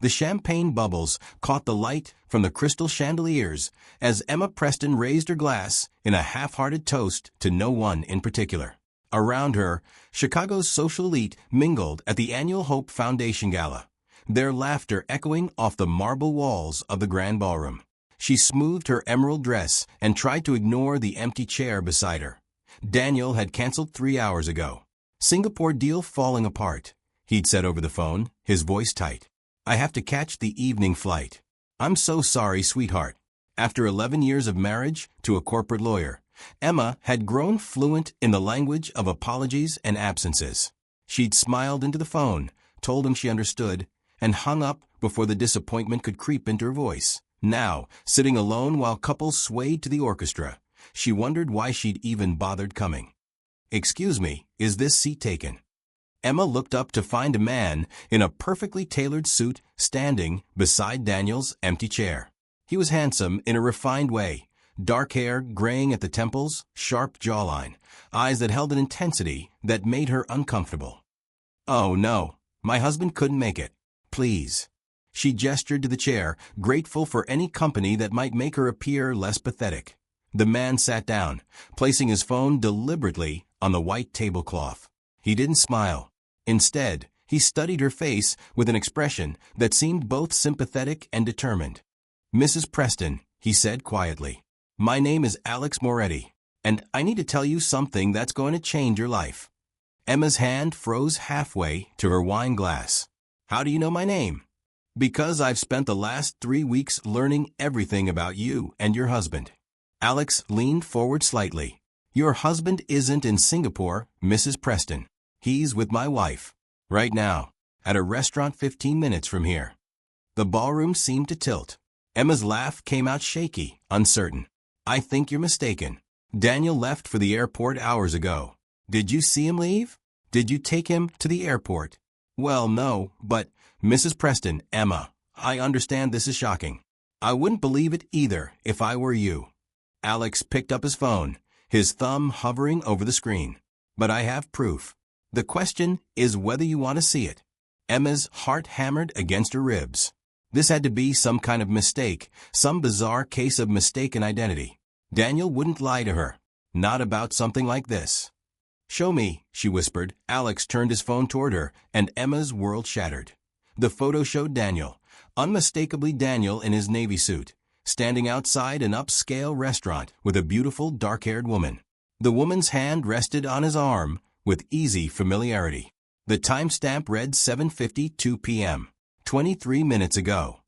The champagne bubbles caught the light from the crystal chandeliers as Emma Preston raised her glass in a half-hearted toast to no one in particular. Around her, Chicago's social elite mingled at the annual Hope Foundation Gala, their laughter echoing off the marble walls of the grand ballroom. She smoothed her emerald dress and tried to ignore the empty chair beside her. Daniel had canceled 3 hours ago. Singapore deal falling apart, he'd said over the phone, his voice tight. I have to catch the evening flight. I'm so sorry, sweetheart. After 11 years of marriage to a corporate lawyer, Emma had grown fluent in the language of apologies and absences. She'd smiled into the phone, told him she understood, and hung up before the disappointment could creep into her voice. Now, sitting alone while couples swayed to the orchestra, she wondered why she'd even bothered coming. Excuse me, is this seat taken? Emma looked up to find a man in a perfectly tailored suit standing beside Daniel's empty chair. He was handsome in a refined way, dark hair graying at the temples, sharp jawline, eyes that held an intensity that made her uncomfortable. Oh no, my husband couldn't make it. Please. She gestured to the chair, grateful for any company that might make her appear less pathetic. The man sat down, placing his phone deliberately on the white tablecloth. He didn't smile. Instead, he studied her face with an expression that seemed both sympathetic and determined. Mrs. Preston, he said quietly, my name is Alex Moretti, and I need to tell you something that's going to change your life. Emma's hand froze halfway to her wine glass. How do you know my name? Because I've spent the last 3 weeks learning everything about you and your husband. Alex leaned forward slightly. Your husband isn't in Singapore, Mrs. Preston. He's with my wife. Right now. At a restaurant 15 minutes from here. The ballroom seemed to tilt. Emma's laugh came out shaky, uncertain. I think you're mistaken. Daniel left for the airport hours ago. Did you see him leave? Did you take him to the airport? Well, no, but, Mrs. Preston, Emma, I understand this is shocking. I wouldn't believe it either if I were you. Alex picked up his phone, his thumb hovering over the screen. But I have proof. The question is whether you want to see it. Emma's heart hammered against her ribs. This had to be some kind of mistake, some bizarre case of mistaken identity. Daniel wouldn't lie to her. Not about something like this. Show me, she whispered. Alex turned his phone toward her, and Emma's world shattered. The photo showed Daniel, unmistakably Daniel in his navy suit, standing outside an upscale restaurant with a beautiful dark-haired woman. The woman's hand rested on his arm with easy familiarity. The timestamp read 7:52 p.m., 23 minutes ago.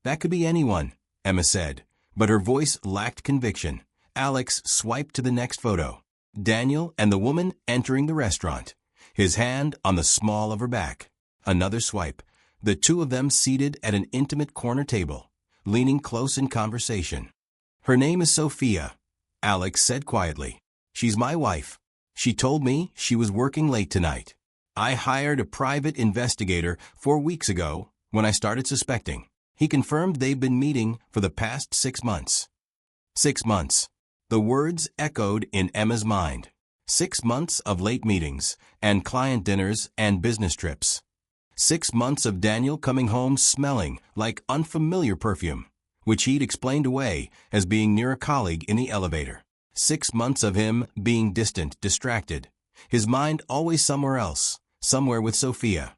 That could be anyone, Emma said, but her voice lacked conviction. Alex swiped to the next photo. Daniel and the woman entering the restaurant, his hand on the small of her back. Another swipe. The two of them seated at an intimate corner table, leaning close in conversation. Her name is Sophia, Alex said quietly. She's my wife. She told me she was working late tonight. I hired a private investigator 4 weeks ago when I started suspecting. He confirmed they've been meeting for the past 6 months. 6 months. The words echoed in Emma's mind. 6 months of late meetings and client dinners and business trips. 6 months of Daniel coming home smelling like unfamiliar perfume, which he'd explained away as being near a colleague in the elevator. 6 months of him being distant, distracted, his mind always somewhere else, somewhere with Sophia.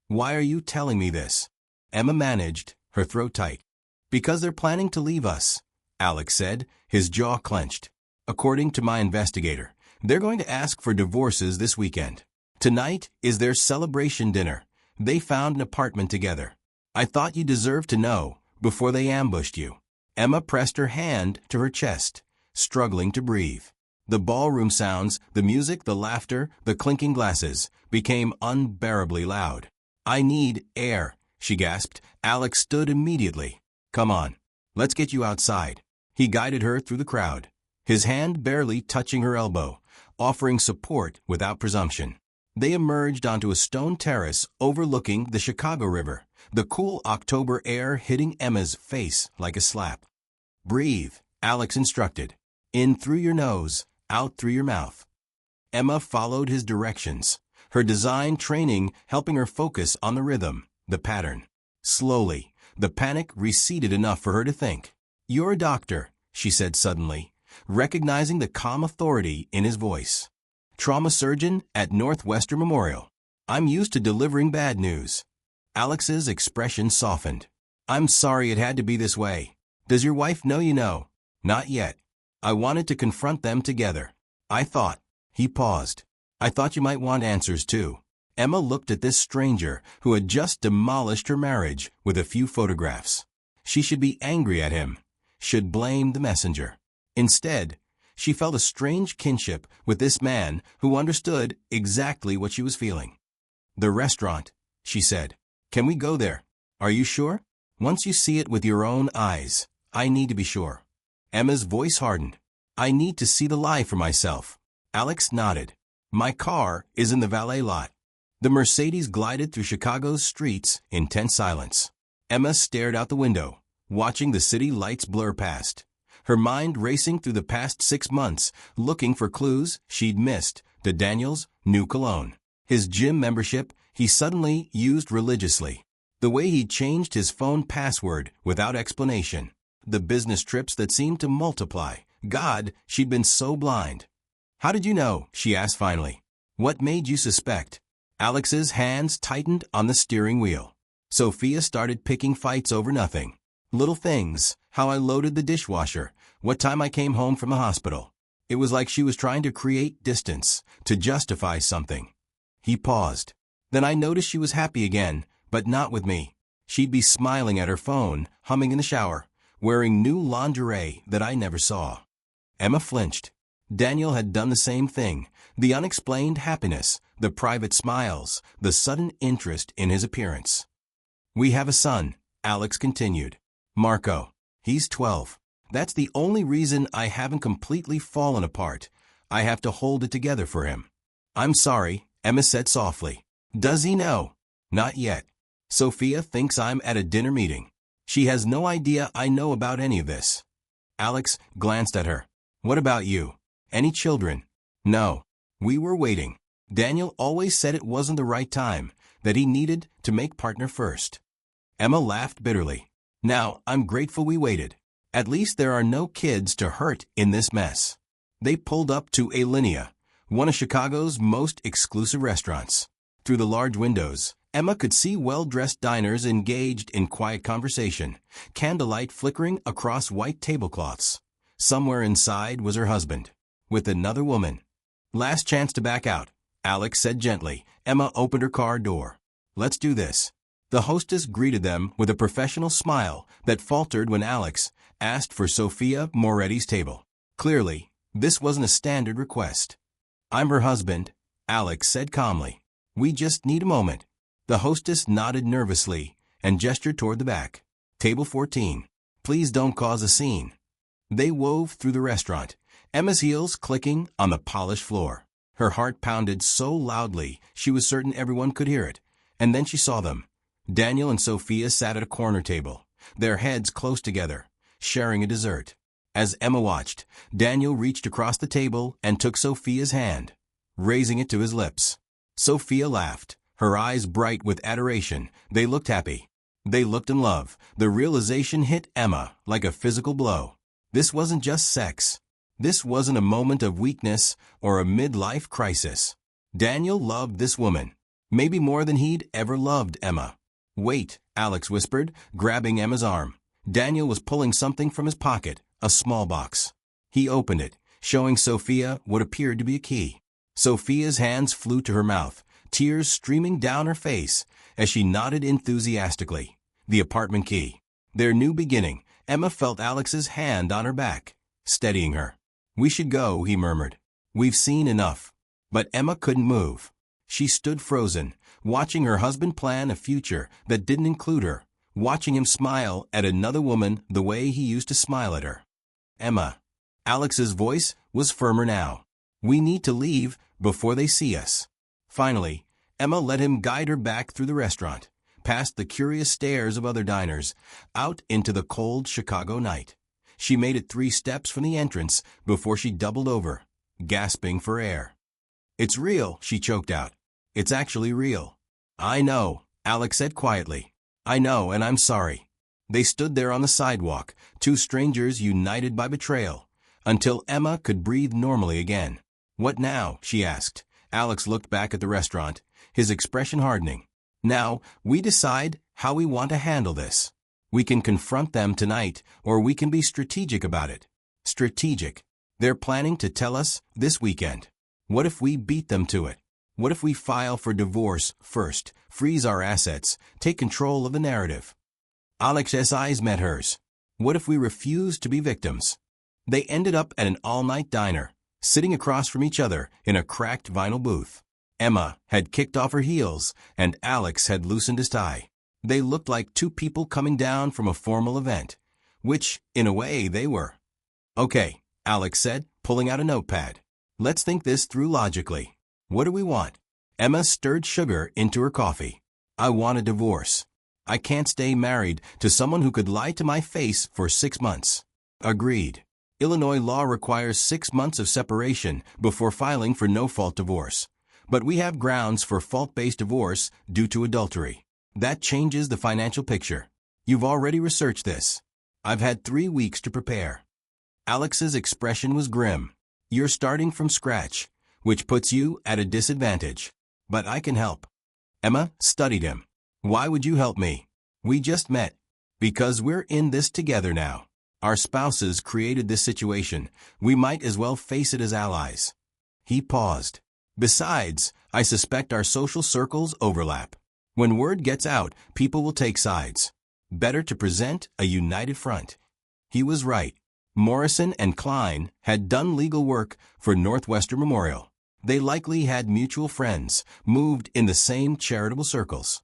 Why are you telling me this? Emma managed, her throat tight. Because they're planning to leave us, Alex said, his jaw clenched. According to my investigator, they're going to ask for divorces this weekend. Tonight is their celebration dinner. They found an apartment together. I thought you deserved to know before they ambushed you. Emma pressed her hand to her chest, struggling to breathe. The ballroom sounds, the music, the laughter, the clinking glasses, became unbearably loud. I need air, she gasped. Alex stood immediately. Come on, let's get you outside. He guided her through the crowd, his hand barely touching her elbow, offering support without presumption. They emerged onto a stone terrace overlooking the Chicago River, the cool October air hitting Emma's face like a slap. Breathe, Alex instructed. In through your nose, out through your mouth. Emma followed his directions, her design training helping her focus on the rhythm, the pattern. Slowly, the panic receded enough for her to think. "You're a doctor," she said suddenly, recognizing the calm authority in his voice. "Trauma surgeon at Northwestern Memorial. I'm used to delivering bad news." Alex's expression softened. "I'm sorry it had to be this way. Does your wife know you know?" "Not yet. I wanted to confront them together. I thought." He paused. "I thought you might want answers too." Emma looked at this stranger who had just demolished her marriage with a few photographs. She should be angry at him, should blame the messenger. Instead, she felt a strange kinship with this man who understood exactly what she was feeling. "The restaurant," she said. "Can we go there? Are you sure? Once you see it with your own eyes, I need to be sure." Emma's voice hardened. "I need to see the lie for myself." Alex nodded. "My car is in the valet lot." The Mercedes glided through Chicago's streets in tense silence. Emma stared out the window, watching the city lights blur past, her mind racing through the past 6 months, looking for clues she'd missed to Daniel's new cologne. His gym membership he suddenly used religiously. The way he changed his phone password without explanation. The business trips that seemed to multiply. God, she'd been so blind. "How did you know?" she asked finally. "What made you suspect?" Alex's hands tightened on the steering wheel. Sophia started picking fights over nothing. Little things, how I loaded the dishwasher, what time I came home from the hospital. It was like she was trying to create distance, to justify something. He paused. Then I noticed she was happy again, but not with me. She'd be smiling at her phone, humming in the shower, wearing new lingerie that I never saw. Emma flinched. Daniel had done the same thing. The unexplained happiness, the private smiles, the sudden interest in his appearance. "We have a son," Alex continued. "Marco. He's 12. That's the only reason I haven't completely fallen apart. I have to hold it together for him." "I'm sorry," Emma said softly. "Does he know?" "Not yet. Sophia thinks I'm at a dinner meeting. She has no idea I know about any of this." Alex glanced at her. "What about you? Any children?" "No. We were waiting. Daniel always said it wasn't the right time, that he needed to make partner first." Emma laughed bitterly. "Now, I'm grateful we waited. At least there are no kids to hurt in this mess." They pulled up to Alinea, one of Chicago's most exclusive restaurants. Through the large windows, Emma could see well-dressed diners engaged in quiet conversation, candlelight flickering across white tablecloths. Somewhere inside was her husband, with another woman. "Last chance to back out," Alex said gently. Emma opened her car door. "Let's do this." The hostess greeted them with a professional smile that faltered when Alex asked for Sophia Moretti's table. Clearly, this wasn't a standard request. "I'm her husband," Alex said calmly. "We just need a moment." The hostess nodded nervously and gestured toward the back. "Table 14. Please don't cause a scene." They wove through the restaurant, Emma's heels clicking on the polished floor. Her heart pounded so loudly she was certain everyone could hear it. And then she saw them. Daniel and Sophia sat at a corner table, their heads close together, sharing a dessert. As Emma watched, Daniel reached across the table and took Sophia's hand, raising it to his lips. Sophia laughed, her eyes bright with adoration. They looked happy. They looked in love. The realization hit Emma like a physical blow. This wasn't just sex. This wasn't a moment of weakness or a midlife crisis. Daniel loved this woman, maybe more than he'd ever loved Emma. "Wait," Alex whispered, grabbing Emma's arm. Daniel was pulling something from his pocket, a small box. He opened it, showing Sophia what appeared to be a key. Sophia's hands flew to her mouth, tears streaming down her face as she nodded enthusiastically. The apartment key. Their new beginning. Emma felt Alex's hand on her back, steadying her. "We should go," he murmured. "We've seen enough." But Emma couldn't move. She stood frozen, watching her husband plan a future that didn't include her, watching him smile at another woman the way he used to smile at her. "Emma." Alex's voice was firmer now. "We need to leave before they see us." Finally, Emma let him guide her back through the restaurant, past the curious stares of other diners, out into the cold Chicago night. She made it 3 steps from the entrance before she doubled over, gasping for air. "It's real," she choked out. "It's actually real." "I know," Alex said quietly. I know, and I'm sorry. They stood there on the sidewalk, two strangers united by betrayal, until Emma could breathe normally again. What now? She asked. Alex looked back at the restaurant, his expression hardening. Now, we decide how we want to handle this. We can confront them tonight, or we can be strategic about it. Strategic. They're planning to tell us this weekend. What if we beat them to it? What if we file for divorce first, freeze our assets, take control of the narrative? Alex's eyes met hers. What if we refuse to be victims? They ended up at an all-night diner, sitting across from each other in a cracked vinyl booth. Emma had kicked off her heels, and Alex had loosened his tie. They looked like two people coming down from a formal event, which, in a way, they were. Okay, Alex said, pulling out a notepad. Let's think this through logically. What do we want? Emma stirred sugar into her coffee. I want a divorce. I can't stay married to someone who could lie to my face for 6 months. Agreed. Illinois law requires 6 months of separation before filing for no-fault divorce. But we have grounds for fault-based divorce due to adultery. That changes the financial picture. You've already researched this. I've had 3 weeks to prepare. Alex's expression was grim. You're starting from scratch, which puts you at a disadvantage. But I can help. Emma studied him. Why would you help me? We just met. Because we're in this together now. Our spouses created this situation. We might as well face it as allies. He paused. Besides, I suspect our social circles overlap. When word gets out, people will take sides. Better to present a united front. He was right. Morrison and Klein had done legal work for Northwestern Memorial. They likely had mutual friends, moved in the same charitable circles.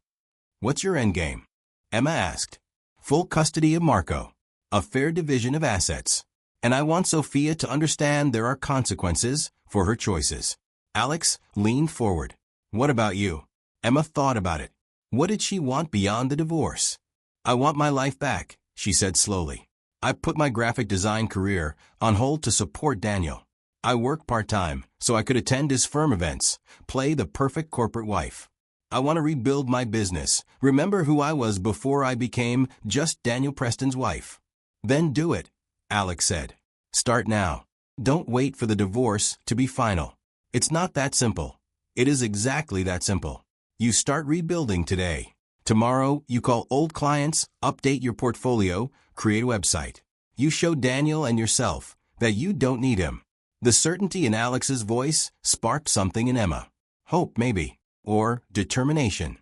What's your endgame? Emma asked. Full custody of Marco. A fair division of assets. And I want Sophia to understand there are consequences for her choices. Alex leaned forward. What about you? Emma thought about it. What did she want beyond the divorce? I want my life back, she said slowly. I put my graphic design career on hold to support Daniel. I work part-time so I could attend his firm events, play the perfect corporate wife. I want to rebuild my business, remember who I was before I became just Daniel Preston's wife. Then do it, Alex said. Start now. Don't wait for the divorce to be final. It's not that simple. It is exactly that simple. You start rebuilding today. Tomorrow, you call old clients, update your portfolio, create a website. You show Daniel and yourself that you don't need him. The certainty in Alex's voice sparked something in Emma. Hope, maybe. Or determination.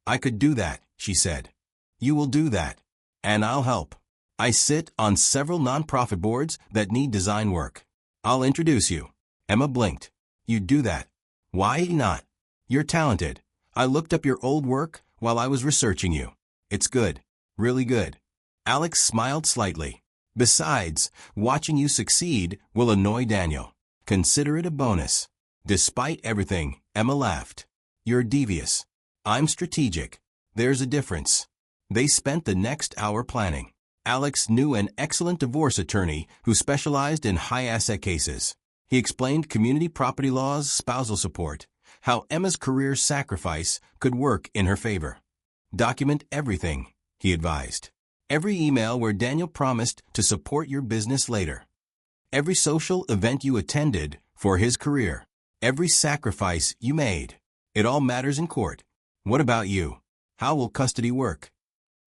I could do that, she said. You will do that. And I'll help. I sit on several nonprofit boards that need design work. I'll introduce you. Emma blinked. You'd do that. Why not? You're talented. I looked up your old work while I was researching you. It's good. Really good. Alex smiled slightly. Besides, watching you succeed will annoy Daniel. Consider it a bonus. Despite everything, Emma laughed. You're devious. I'm strategic. There's a difference. They spent the next hour planning. Alex knew an excellent divorce attorney who specialized in high-asset cases. He explained community property laws, spousal support, how Emma's career sacrifice could work in her favor. Document everything, he advised. Every email where Daniel promised to support your business later. Every social event you attended for his career. Every sacrifice you made. It all matters in court. What about you? How will custody work?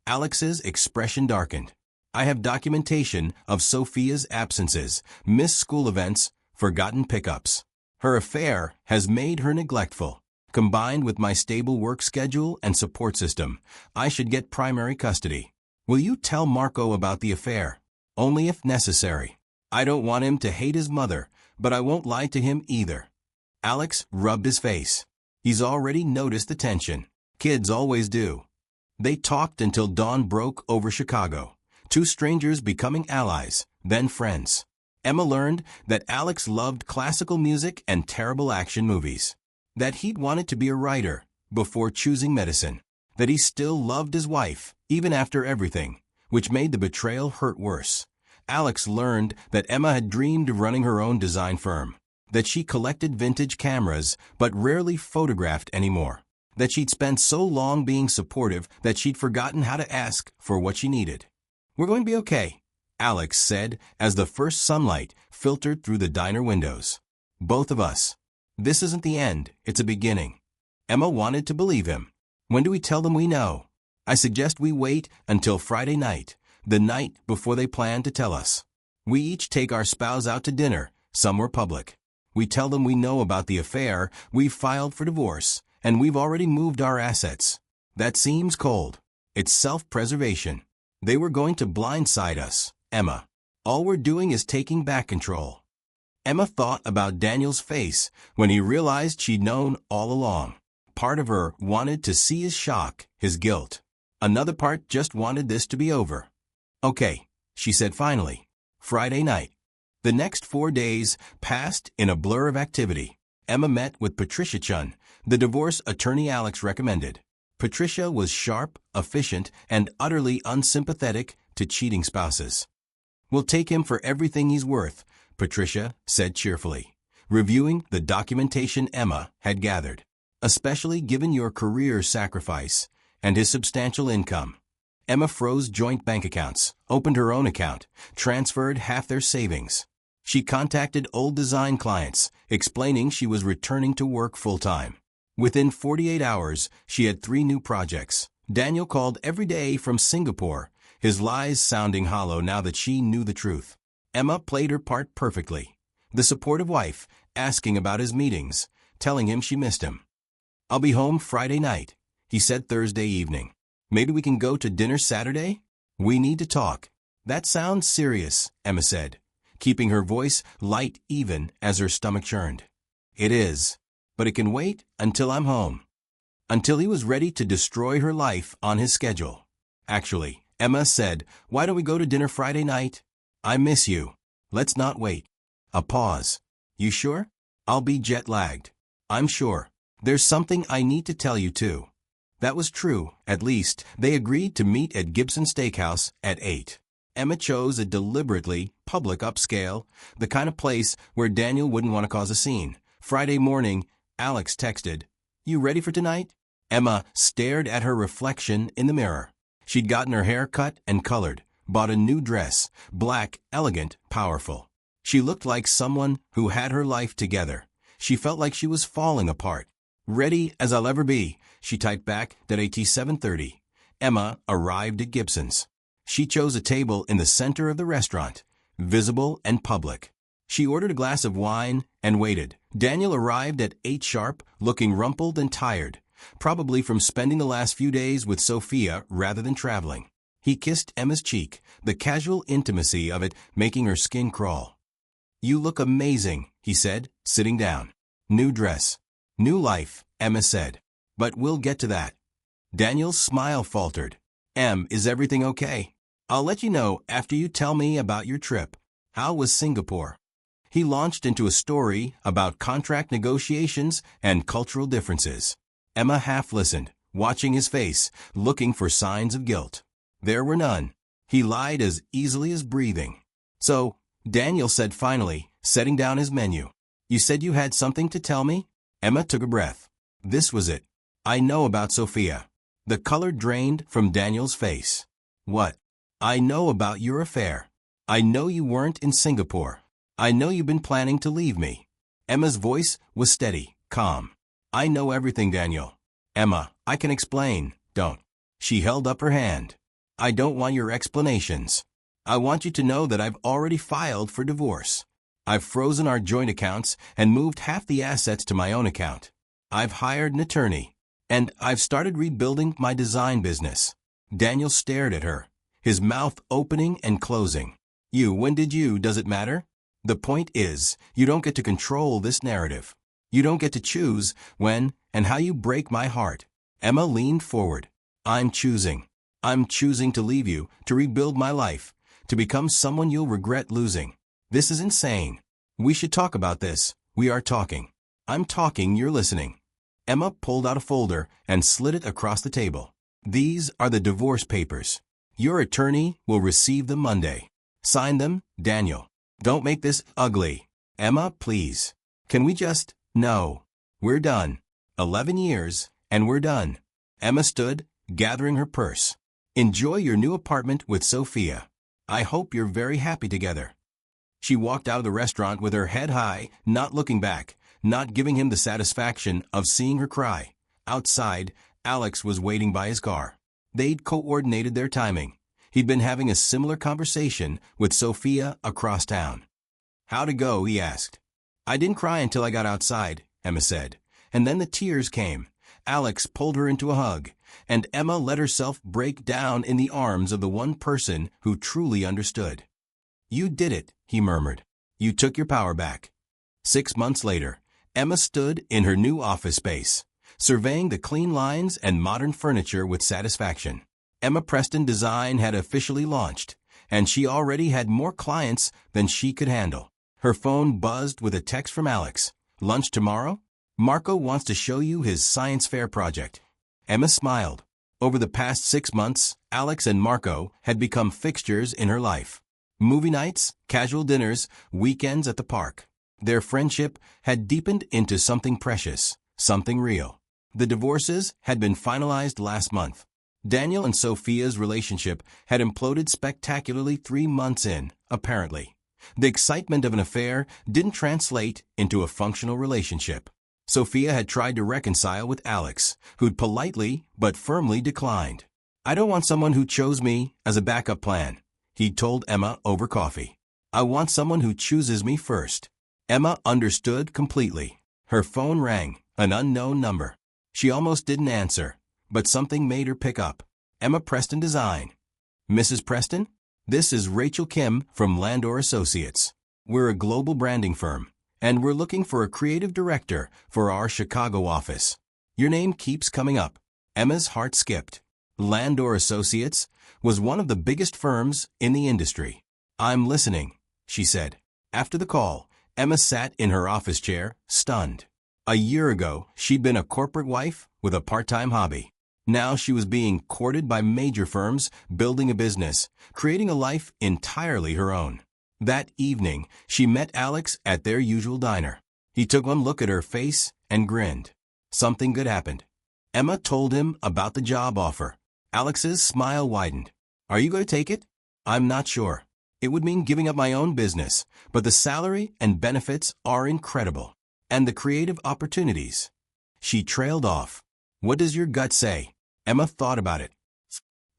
Alex's expression darkened. I have documentation of Sophia's absences, missed school events, forgotten pickups. Her affair has made her neglectful. Combined with my stable work schedule and support system, I should get primary custody. Will you tell Marco about the affair? Only if necessary. I don't want him to hate his mother, but I won't lie to him either. Alex rubbed his face. He's already noticed the tension. Kids always do. They talked until dawn broke over Chicago. Two strangers becoming allies, then friends. Emma learned that Alex loved classical music and terrible action movies. That he'd wanted to be a writer before choosing medicine. That he still loved his wife, even after everything, which made the betrayal hurt worse. Alex learned that Emma had dreamed of running her own design firm. That she collected vintage cameras, but rarely photographed anymore. that she'd spent so long being supportive that she'd forgotten how to ask for what she needed. "We're going to be okay," Alex said as the first sunlight filtered through the diner windows. "Both of us. This isn't the end, it's a beginning." Emma wanted to believe him. "When do we tell them we know?" "I suggest we wait until Friday night, the night before they plan to tell us. We each take our spouse out to dinner, somewhere public. We tell them we know about the affair, we've filed for divorce, and we've already moved our assets. That seems cold. It's self-preservation. They were going to blindside us, Emma. All we're doing is taking back control." Emma thought about Daniel's face when he realized she'd known all along. Part of her wanted to see his shock, his guilt. Another part just wanted this to be over. "Okay," she said finally. Friday night. The next 4 days passed in a blur of activity. Emma met with Patricia Chun, the divorce attorney Alex recommended. Patricia was sharp, efficient, and utterly unsympathetic to cheating spouses. "We'll take him for everything he's worth," Patricia said cheerfully, reviewing the documentation Emma had gathered, "especially given your career sacrifice and his substantial income." Emma froze joint bank accounts, opened her own account, transferred half their savings. She contacted old design clients, explaining she was returning to work full-time. Within 48 hours, she had 3 new projects. Daniel called every day from Singapore, his lies sounding hollow now that she knew the truth. Emma played her part perfectly. The supportive wife, asking about his meetings, telling him she missed him. "I'll be home Friday night," he said Thursday evening. "Maybe we can go to dinner Saturday? We need to talk." "That sounds serious," Emma said, keeping her voice light even as her stomach churned. "It is, but it can wait until I'm home." Until he was ready to destroy her life on his schedule. "Actually," Emma said, "why don't we go to dinner Friday night? I miss you. Let's not wait." A pause. "You sure?" "I'll be jet-lagged." "I'm sure. There's something I need to tell you too." That was true. At least, they agreed to meet at Gibson Steakhouse at 8. Emma chose a deliberately public upscale, the kind of place where Daniel wouldn't want to cause a scene. Friday morning, Alex texted, "You ready for tonight?" Emma stared at her reflection in the mirror. She'd gotten her hair cut and colored, bought a new dress, black, elegant, powerful. She looked like someone who had her life together. She felt like she was falling apart. "Ready as I'll ever be," she typed back at AT 7:30. Emma arrived at Gibson's. She chose a table in the center of the restaurant, visible and public. She ordered a glass of wine and waited. Daniel arrived at 8 sharp, looking rumpled and tired, probably from spending the last few days with Sophia rather than traveling. He kissed Emma's cheek, the casual intimacy of it making her skin crawl. "You look amazing," he said, sitting down. "New dress. New life," Emma said. "But we'll get to that." Daniel's smile faltered. Is everything okay? I'll let you know after you tell me about your trip. How was Singapore?" He launched into a story about contract negotiations and cultural differences. Emma half listened, watching his face, looking for signs of guilt. There were none. He lied as easily as breathing. "So," Daniel said finally, setting down his menu, "you said you had something to tell me?" Emma took a breath. This was it. "I know about Sophia." The color drained from Daniel's face. "What?" "I know about your affair. I know you weren't in Singapore. I know you've been planning to leave me." Emma's voice was steady, calm. "I know everything, Daniel." "Emma, I can explain, don't." She held up her hand. "I don't want your explanations. I want you to know that I've already filed for divorce. I've frozen our joint accounts and moved half the assets to my own account. I've hired an attorney. And I've started rebuilding my design business." Daniel stared at her, his mouth opening and closing. When did you, does it matter? The point is, you don't get to control this narrative. You don't get to choose when and how you break my heart." Emma leaned forward. I'm choosing to leave you, to rebuild my life, to become someone you'll regret losing. This is insane. We should talk about this. We are talking. I'm talking, you're listening." Emma pulled out a folder and slid it across the table. "These are the divorce papers. Your attorney will receive them Monday. Sign them, Daniel. Don't make this ugly. Emma, please. Can we just... No. We're done. 11 years, And we're done. Emma stood, gathering her purse. Enjoy your new apartment with Sophia. I hope you're very happy together. She walked out of the restaurant with her head high, not looking back, not giving him the satisfaction of seeing her cry. Outside, Alex was waiting by his car. They'd coordinated their timing. He'd been having a similar conversation with Sophia across town. How'd it go, he asked. I didn't cry until I got outside, Emma said. And then the tears came. Alex pulled her into a hug, and Emma let herself break down in the arms of the one person who truly understood. You did it, he murmured. You took your power back. 6 months later, Emma stood in her new office space, surveying the clean lines and modern furniture with satisfaction. Emma Preston Design had officially launched, and she already had more clients than she could handle. Her phone buzzed with a text from Alex. Lunch tomorrow? Marco wants to show you his science fair project. Emma smiled. Over the past 6 months, Alex and Marco had become fixtures in her life. Movie nights, casual dinners, weekends at the park. Their friendship had deepened into something precious, something real. The divorces had been finalized last month. Daniel and Sophia's relationship had imploded spectacularly 3 months in, apparently. The excitement of an affair didn't translate into a functional relationship. Sophia had tried to reconcile with Alex, who'd politely but firmly declined. I don't want someone who chose me as a backup plan, he told Emma over coffee. I want someone who chooses me first. Emma understood completely. Her phone rang, an unknown number. She almost didn't answer, but something made her pick up. Emma Preston Design. Mrs. Preston? This is Rachel Kim from Landor Associates. We're a global branding firm, and we're looking for a creative director for our Chicago office. Your name keeps coming up. Emma's heart skipped. Landor Associates was one of the biggest firms in the industry. I'm listening, she said. After the call, Emma sat in her office chair, stunned. A year ago, she'd been a corporate wife with a part-time hobby. Now she was being courted by major firms, building a business, creating a life entirely her own. That evening, she met Alex at their usual diner. He took one look at her face and grinned. Something good happened. Emma told him about the job offer. Alex's smile widened. Are you going to take it? I'm not sure. It would mean giving up my own business, but the salary and benefits are incredible. And the creative opportunities. She trailed off. What does your gut say? Emma thought about it.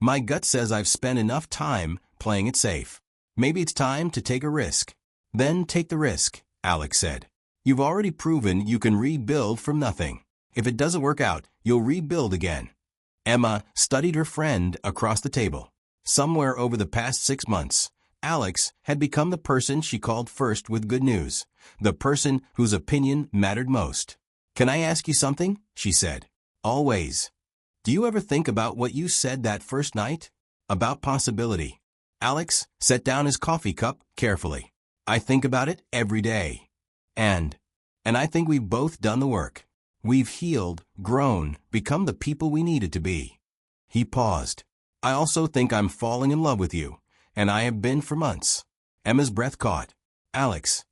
My gut says I've spent enough time playing it safe. Maybe it's time to take a risk. Then take the risk, Alex said. You've already proven you can rebuild from nothing. If it doesn't work out, you'll rebuild again. Emma studied her friend across the table. Somewhere over the past 6 months, Alex had become the person she called first with good news, the person whose opinion mattered most. Can I ask you something? She said. Always. Do you ever think about what you said that first night? About possibility. Alex set down his coffee cup carefully. I think about it every day. And I think we've both done the work. We've healed, grown, become the people we needed to be. He paused. I also think I'm falling in love with you, and I have been for months. Emma's breath caught. Alex,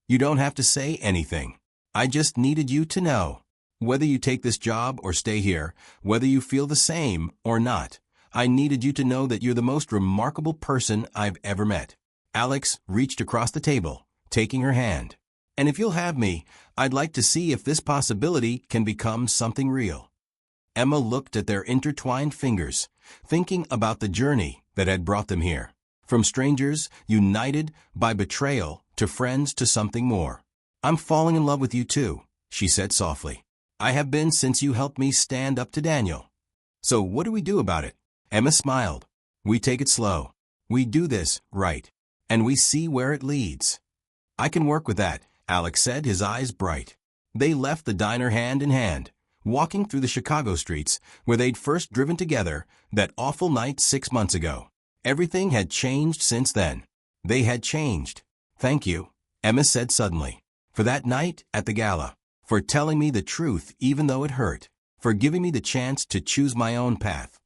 you don't have to say anything. I just needed you to know. Whether you take this job or stay here, whether you feel the same or not, I needed you to know that you're the most remarkable person I've ever met. Alex reached across the table, taking her hand. And if you'll have me, I'd like to see if this possibility can become something real. Emma looked at their intertwined fingers, thinking about the journey that had brought them here. From strangers, united by betrayal, to friends, to something more. I'm falling in love with you too, she said softly. I have been since you helped me stand up to Daniel. So what do we do about it? Emma smiled. We take it slow. We do this right. And we see where it leads. I can work with that, Alex said, his eyes bright. They left the diner hand in hand, walking through the Chicago streets where they'd first driven together that awful night 6 months ago. Everything had changed since then. They had changed. Thank you, Emma said suddenly, for that night at the gala. For telling me the truth even though it hurt, for giving me the chance to choose my own path.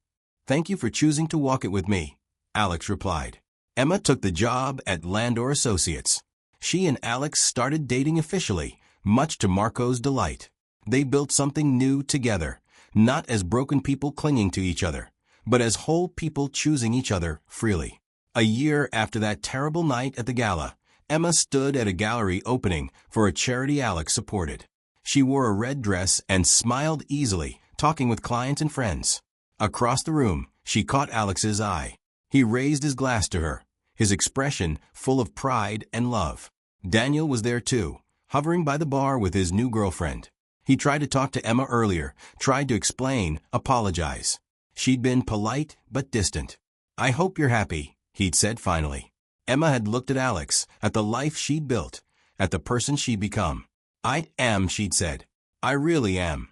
Thank you for choosing to walk it with me, Alex replied. Emma took the job at Landor Associates. She and Alex started dating officially, much to Marco's delight. They built something new together, not as broken people clinging to each other, but as whole people choosing each other freely. A year after that terrible night at the gala, Emma stood at a gallery opening for a charity Alex supported. She wore a red dress and smiled easily, talking with clients and friends. Across the room, she caught Alex's eye. He raised his glass to her, his expression full of pride and love. Daniel was there too, hovering by the bar with his new girlfriend. He tried to talk to Emma earlier, tried to explain, apologize. She'd been polite but distant. "I hope you're happy," he'd said finally. Emma had looked at Alex, at the life she'd built, at the person she'd become. "I am," she'd said. "I really am."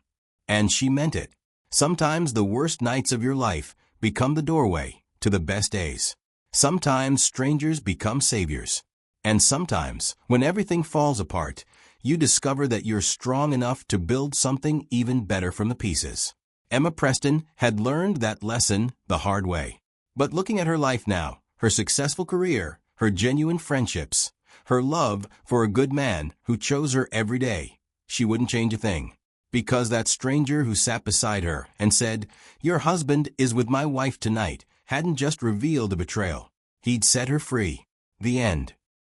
And she meant it. Sometimes the worst nights of your life become the doorway to the best days. Sometimes strangers become saviors. And sometimes, when everything falls apart, you discover that you're strong enough to build something even better from the pieces. Emma Preston had learned that lesson the hard way. But looking at her life now, her successful career, her genuine friendships, her love for a good man who chose her every day, she wouldn't change a thing. Because that stranger who sat beside her and said, "Your husband is with my wife tonight," hadn't just revealed a betrayal. He'd set her free. The end.